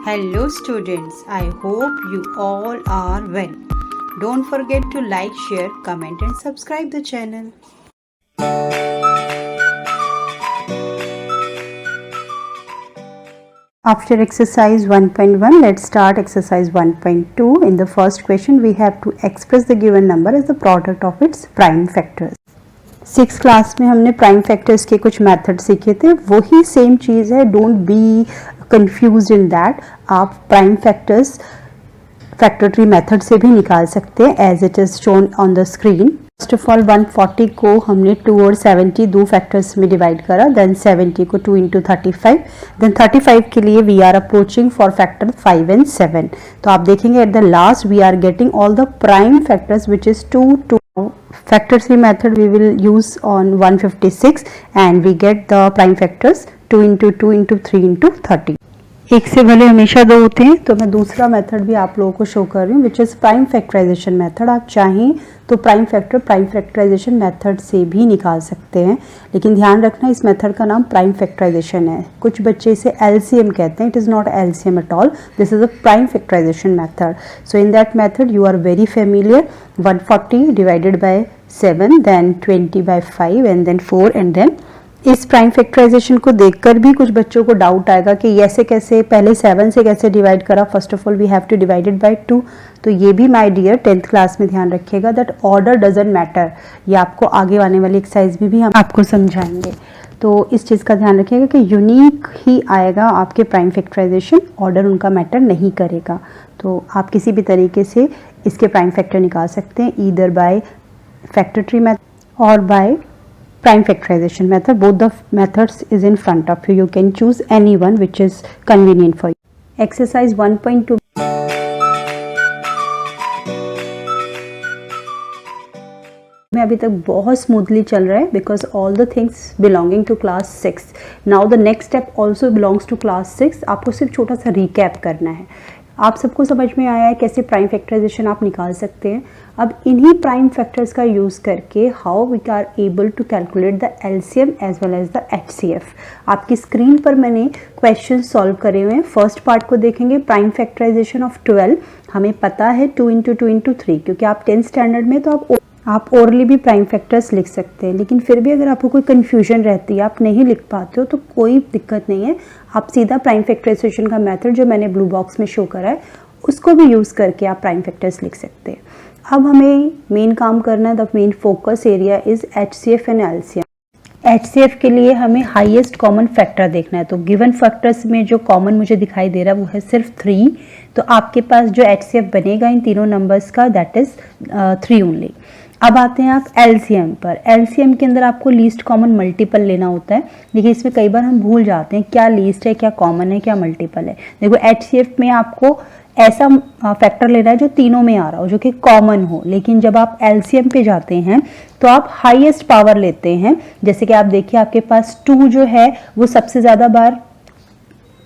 Hello students, I hope you all are well. Don't forget to like, share, comment and subscribe the channel. After exercise 1.1, let's start exercise 1.2. In the first question, we have to express the given number as the product of its prime factors. 6th class में हमने prime factors के कुछ method सीखे थे, वही same चीज़ है. Don't be confused in that. आप prime factors factor tree method से भी निकाल सकते हैं as it is shown on the screen. First of all 140 को हमने 2 और 70 दो फैक्टर्स में डिवाइड करा. देन 70 को 2 इंटू 35. देन 35 के लिए we are approaching for factor 5 and 7. तो आप देखेंगे at the last we are getting all the prime factors which is 2, 2. Factor 3 method we will use on 156 and we get the prime factors 2 into 2 into 3 into 30. एक से भले हमेशा दो होते हैं, तो मैं दूसरा मेथड भी आप लोगों को शो कर रही हूँ which is prime factorisation method. आप चाहें तो प्राइम फैक्टराइजेशन मेथड से भी निकाल सकते हैं, लेकिन ध्यान रखना इस मेथड का नाम प्राइम फैक्टराइजेशन है. कुछ बच्चे इसे एलसीएम कहते हैं. It is not LCM at all. This is a prime factorisation method. So in that method you are very familiar. 140 divided by 7, then 20 by 5 and then 4 and then. इस prime factorisation को देखकर भी कुछ बच्चों को doubt आएगा कि ऐसे कैसे, पहले 7 से कैसे डिवाइड करा. First of all we have to divided by 2. तो ये भी माय डियर 10th क्लास में ध्यान रखिएगा दैट ऑर्डर डजंट मैटर. ये आपको आगे आने वाली एक्सरसाइज में भी हम आपको समझाएंगे. तो इस चीज़ का ध्यान रखिएगा कि यूनिक ही आएगा आपके प्राइम फैक्टराइजेशन, ऑर्डर उनका मैटर नहीं करेगा. तो आप किसी भी तरीके से इसके प्राइम फैक्टर निकाल सकते हैं, either by factor tree method और bye prime factorization method. Both the methods is in front of you. You can choose any one which is convenient for you. Exercise 1.2 में अभी तक बहुत स्मूथली चल रहा है because all the things belonging to class 6. Now the next step also belongs to class 6. आपको सिर्फ छोटा सा रिकैप करना है. आप सबको समझ में आया है कैसे प्राइम फैक्टराइजेशन आप निकाल सकते हैं. अब इन्हीं प्राइम फैक्टर्स का यूज़ करके how we are able to calculate the LCM as well as the HCF. आपकी स्क्रीन पर मैंने क्वेश्चन सॉल्व करे हुए हैं. फर्स्ट पार्ट को देखेंगे, प्राइम फैक्टराइजेशन ऑफ 12. हमें पता है 2 इंटू 2 इंटू 3, क्योंकि आप 10th स्टैंडर्ड में तो आप ओरली भी प्राइम फैक्टर्स लिख सकते हैं. लेकिन फिर भी अगर आपको कोई कन्फ्यूजन रहती है, आप नहीं लिख पाते हो, तो कोई दिक्कत नहीं है. आप सीधा प्राइम फैक्टराइजेशन का मेथड जो मैंने ब्लू बॉक्स में शो करा है उसको भी यूज़ करके आप प्राइम फैक्टर्स लिख सकते हैं. अब हमें मेन काम करना है. The main focus area is HCF and LCM. HCF के लिए हमें हाईएस्ट कॉमन फैक्टर देखना है. तो गिवन फैक्टर्स में जो कॉमन मुझे दिखाई दे रहा है वो है सिर्फ 3. तो आपके पास जो एचसीएफ बनेगा इन तीनों नंबर्स का दैट इज 3 ओनली. अब आते हैं आप एलसीएम पर. एलसीएम के अंदर आपको लीस्ट कॉमन मल्टीपल लेना होता है, लेकिन इसमें कई बार हम भूल जाते हैं क्या लीस्ट है, क्या कॉमन है, क्या मल्टीपल है. देखो एचसीएफ में आपको ऐसा फैक्टर लेना है जो तीनों में आ रहा हो, जो कि कॉमन हो. लेकिन जब आप एलसीएम पे जाते हैं तो आप हाईएस्ट पावर लेते हैं. जैसे कि आप देखिए आपके पास 2 जो है वो सबसे ज़्यादा बार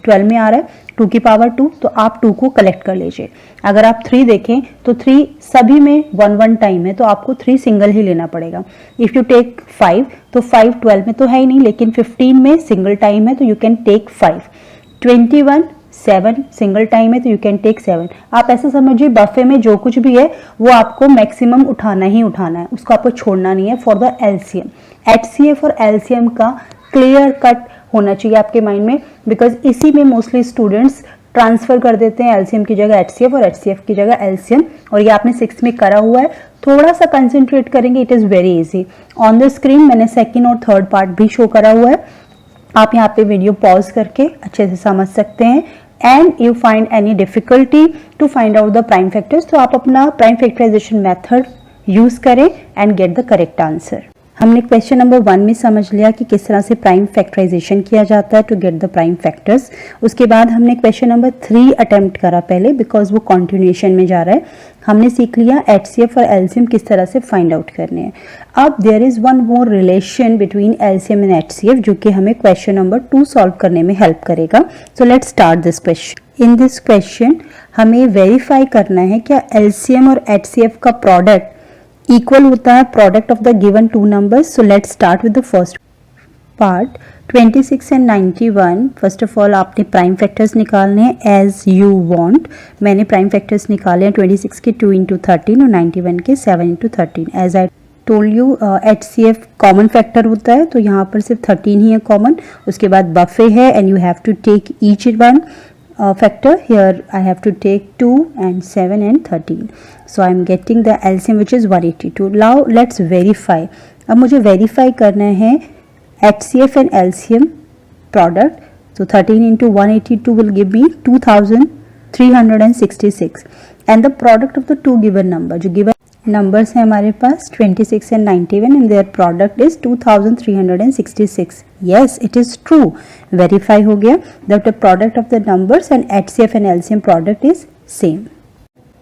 12 में आ रहा है, 2 की पावर 2. तो आप 2 को कलेक्ट कर लीजिए. अगर आप 3 देखें तो 3 सभी में 1 टाइम है, तो आपको 3 सिंगल ही लेना पड़ेगा. इफ़ यू टेक 5 तो 5 12 में तो है ही नहीं, लेकिन 15 में सिंगल टाइम है तो you can take 5. 21 7 single time है तो यू कैन टेक 7. आप ऐसा समझिए बफे में जो कुछ भी है वो आपको मैक्सिमम उठाना ही उठाना है, उसको आपको छोड़ना नहीं है फॉर द एलसीएम. एचसीएफ और एलसीएम का क्लियर कट होना चाहिए आपके माइंड में, बिकॉज इसी में मोस्टली स्टूडेंट्स ट्रांसफर कर देते हैं एलसीएम की जगह एचसीएफ और एचसीएफ की जगह एलसीएम. और ये आपने 6 में करा हुआ है. थोड़ा सा कंसेंट्रेट करेंगे, it is very easy. On the screen मैंने सेकेंड और थर्ड पार्ट भी शो करा हुआ है. आप यहाँ पे वीडियो पॉज करके अच्छे से समझ सकते हैं. And you find any difficulty to find out the prime factors, तो आप अपना प्राइम फैक्टराइजेशन मेथड यूज करें and get the correct answer. हमने क्वेश्चन नंबर 1 में समझ लिया कि किस तरह से प्राइम फैक्टराइजेशन किया जाता है to get the prime factors. उसके बाद हमने क्वेश्चन नंबर 3 अटेम्प्ट करा पहले, बिकॉज वो कॉन्टिन्यूएशन में जा रहा है. हमने सीख लिया एचसीएफ और एलसीएम किस तरह से फाइंड आउट करने हैं. अब there is one more relation between LCM and HCF जो कि हमें क्वेश्चन नंबर 2 सॉल्व करने में हेल्प करेगा. So let's start this question. In this question हमें वेरीफाई करना है क्या एलसीएम और एचसीएफ का प्रोडक्ट इक्वल होता है product of the given 2 numbers. So let's start with the first part 26 and 91। First of all आपने प्राइम फैक्टर्स निकालने हैं एज यू वांट। मैंने प्राइम फैक्टर्स निकाले हैं 26 के 2 इंटू 13 और 91 के 7 into 13। As I told you HCF common factor होता है, तो यहाँ पर सिर्फ 13 ही है कॉमन। उसके बाद बफे है and you have to take each one factor. Here I have to take 2 and 7 and 13. So I am getting the LCM which is 182. Now let's verify. अब मुझे verify करना है HCF and LCM product. So 13 into 182 will give me 2366 and the product of the two given number. जो given numbers हैं हमारे पास 26 and 91 and their product is 2366. Yes, it is true. Verify हो गया that the product of the numbers and HCF and LCM product is same.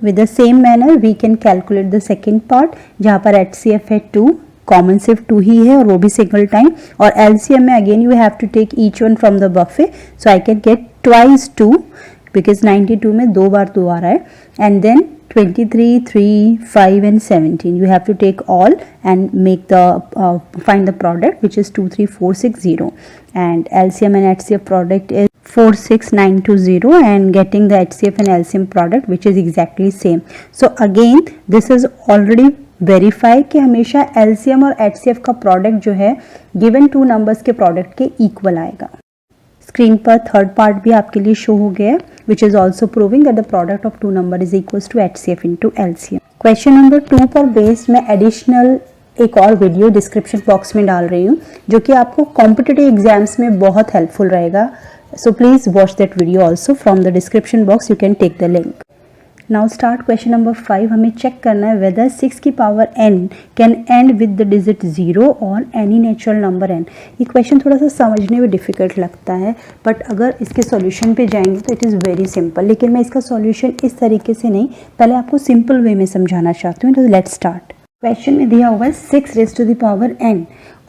With the same manner we can calculate the second part जहाँ पर HCF है 2, common सिर्फ 2 ही है और वो भी सिंगल टाइम, और LCM में again you have to take each one from the buffet, so I can get twice 2 because 92 में 2 बार 2 आ रहा है, and then 23, 3, 5 and 17. You have to take all and make the find the product which is 23460 and LCM and HCF product is 46920 and getting the HCF and LCM product which is exactly same. So again this is already verify कि हमेशा LCM और HCF का product जो है given two numbers के product के equal आएगा. Screen पर थर्ड पार्ट भी आपके लिए शो हो गया है which is also proving that the product of two number is equal to HCF into LCM. Question number 2 पर बेस्ड मैं एडिशनल एक और वीडियो डिस्क्रिप्शन बॉक्स में डाल रही हूँ जो कि आपको कॉम्पिटिटिव एग्जाम्स में बहुत हेल्पफुल रहेगा. So please watch that video also from the description box. You can take the link. Now start question number 5. हमें चेक करना है वेदर 6 की power n can end with the digit 0 और any natural number n. ये question थोड़ा सा समझने में डिफिकल्ट लगता है बट अगर इसके सॉल्यूशन पे जाएंगे तो इट इज़ वेरी सिंपल. लेकिन मैं इसका सॉल्यूशन इस तरीके से नहीं, पहले आपको सिंपल वे में समझाना चाहती हूँ. तो लेट्स स्टार्ट. क्वेश्चन में दिया हुआ है 6 raise to the power n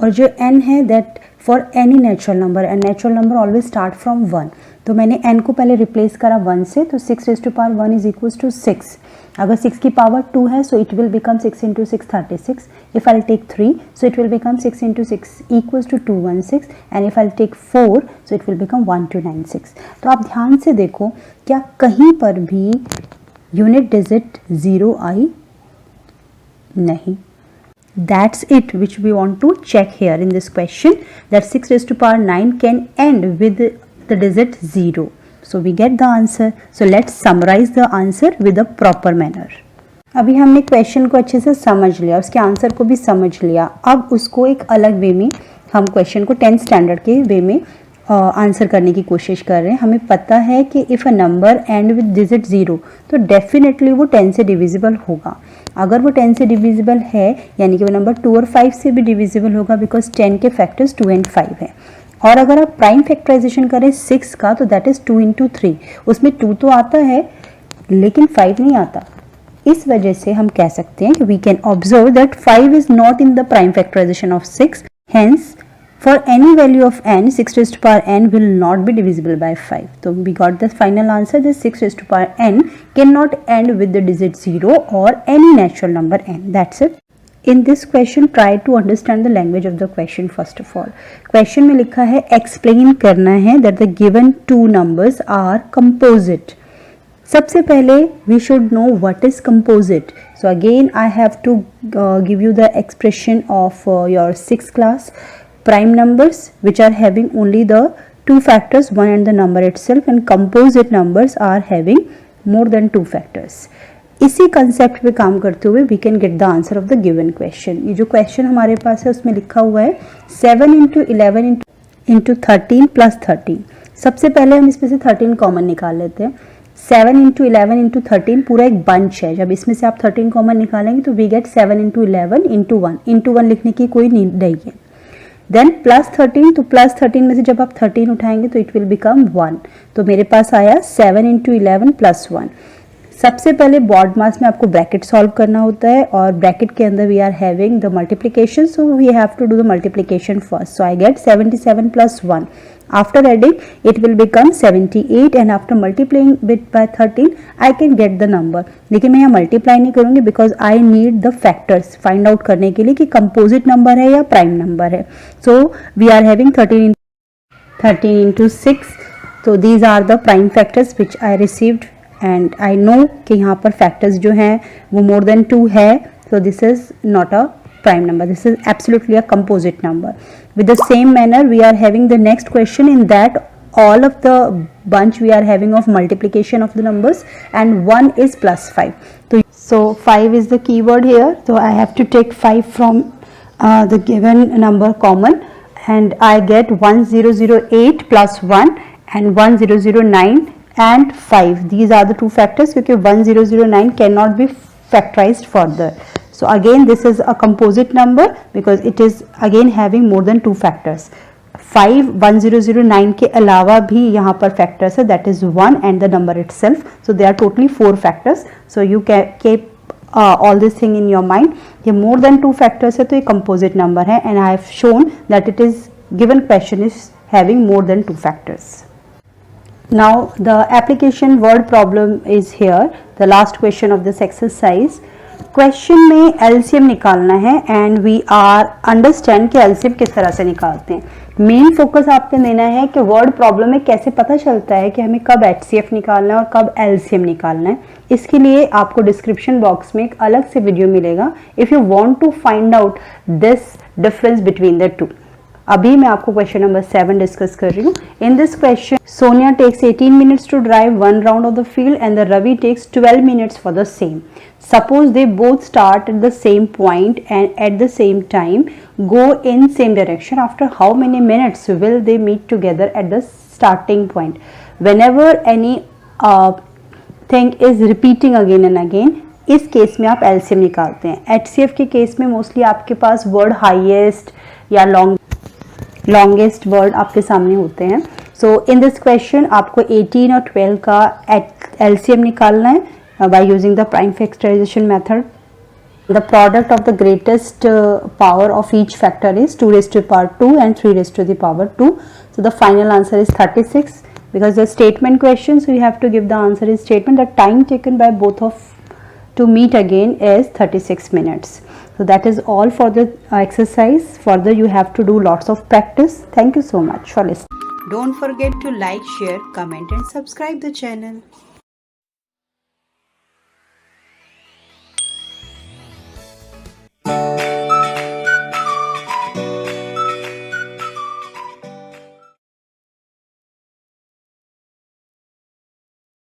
और जो n है that for any natural number and natural number always start from 1. तो मैंने n को पहले रिप्लेस करा 1 से, तो 6 raise to power 1 is equals to 6. अगर 6 की पावर 2 है so it will become 6 into 6 36. If I take 3 so it will become 6 into 6 equals to 216 and if I take 4 so it will become 1296. तो आप ध्यान से देखो क्या कहीं पर भी यूनिट डिजिट 0 आई? नहीं. That's it which we want to check here in this question, that 6 raised to power 9 can end with the digit 0. So we get the answer. So let's summarize the answer with a proper manner. अभी हमने question को अच्छे से समझ लिया, उसके answer को भी समझ लिया. अब उसको एक अलग वे में हम क्वेश्चन को 10th स्टैंडर्ड के वे में आंसर करने की कोशिश कर रहे हैं. हमें पता है कि if a number and with digit 0 तो डेफिनेटली वो 10 से डिविजिबल होगा. अगर वो 10 से डिविजिबल है यानी कि वो नंबर 2 और 5 से भी डिविजिबल होगा बिकॉज 10 के फैक्टर्स 2 एंड 5 है. और अगर आप प्राइम फैक्टराइजेशन करें 6 का तो दैट इज़ 2 इंटू 3. उसमें 2 तो आता है लेकिन 5 नहीं आता. इस वजह से हम कह सकते हैं कि we can observe that 5 is not in the prime factorisation of 6. Hence for any value of n, 6 raised to power n will not be divisible by 5. So we got the final answer that 6 raised to power n cannot end with the digit 0 or any natural number n. That's it. In this question, try to understand the language of the question first of all. Question में लिखा है explain करना है that the given two numbers are composite. सबसे पहले we should know what is composite. So again I have to give you the expression of your 6th class. Prime numbers which are having only the two factors, 1 and the number itself, and composite numbers are having more than 2 factors. इसी concept पे काम करते हुए we can get the answer of the given question. ये जो question हमारे पास है उसमें लिखा हुआ है 7 इंटू 11 इंटू 13 प्लस 13. सबसे पहले हम इसमें से 13 कॉमन निकाल लेते हैं. 7 इंटू 11 इंटू 13 पूरा एक बंच है. जब इसमें से आप 13 कॉमन निकालेंगे तो we get 7 into 11 into 1. Into 1 लिखने की कोई नीड नहीं है. देन प्लस 13, तो प्लस 13 में से जब आप 13 उठाएंगे तो इट विल बिकम 1. तो मेरे पास आया 7 इंटू 11 प्लस 1. सबसे पहले बॉड मास में आपको ब्रैकेट सॉल्व करना होता है और ब्रैकेट के अंदर we are having the multiplication, so we have to do the multiplication first. So I get 77 plus 1. After adding, it will become 78 and after multiplying it by 13, I can get the number. लेकिन मैं यहाँ multiply नहीं करूँगी because I need the factors find out करने के लिए कि composite number है या prime number है. So we are having 13 into 6. So these are the prime factors which I received and I know कि यहाँ पर factors जो हैं वो more than 2 है. So this is not a prime number, this is absolutely a composite number. With the same manner, we are having the next question. In that, all of the bunch we are having of multiplication of the numbers and 1 is plus 5. So 5 is the keyword here. So I have to take 5 from the given number common and I get 1008 plus 1 and 1009 and 5. These are the two factors because 1009 cannot be factorized further. So again this is a composite number because it is again having more than 2 factors. 5 1009 के अलावा भी यहाँ पर factors है, that is 1 and the number itself. So there are totally 4 factors. So you can keep all this thing in your mind. ये more than 2 factors है तो ये composite number है and I have shown that it is given question is having more than 2 factors. Now the application word problem is here, the last question of this exercise. Question में LCM निकालना है and we are understand कि LCM किस तरह से निकालते हैं. Main focus आपको देना है कि वर्ड प्रॉब्लम में कैसे पता चलता है कि हमें कब एचसीएफ निकालना है और कब एलसीएम निकालना है. इसके लिए आपको डिस्क्रिप्शन बॉक्स में एक अलग से वीडियो मिलेगा if you want to find out this difference between the two. अभी मैं आपको क्वेश्चन नंबर 7 डिस्कस कर रही हूँ. In this question Sonia takes 18 minutes to drive 1 round of the field and the Ravi takes 12 minutes for the same. Suppose they both start at the same point and at the same time go in same direction. After how many minutes will they meet together at the starting point? Whenever any thing is repeating again and again, इस case में आप LCM निकालते हैं. HCF के case में mostly आपके पास word highest या longest word आपके सामने होते हैं. सो इन दिस क्वेश्चन आपको 18 और 12 का एलसीएम निकालना है by using the prime factorization method. The product of the greatest power of each factor is 2 raised to the power 2 and 3 raised to the power 2. So the final answer is 36 because the statement question, so you have to give the answer is statement. The time taken by both of to meet again is 36 minutes. So that is all for the exercise. Further you have to do lots of practice. Thank you so much for listening. Don't forget to like, share, comment and subscribe the channel.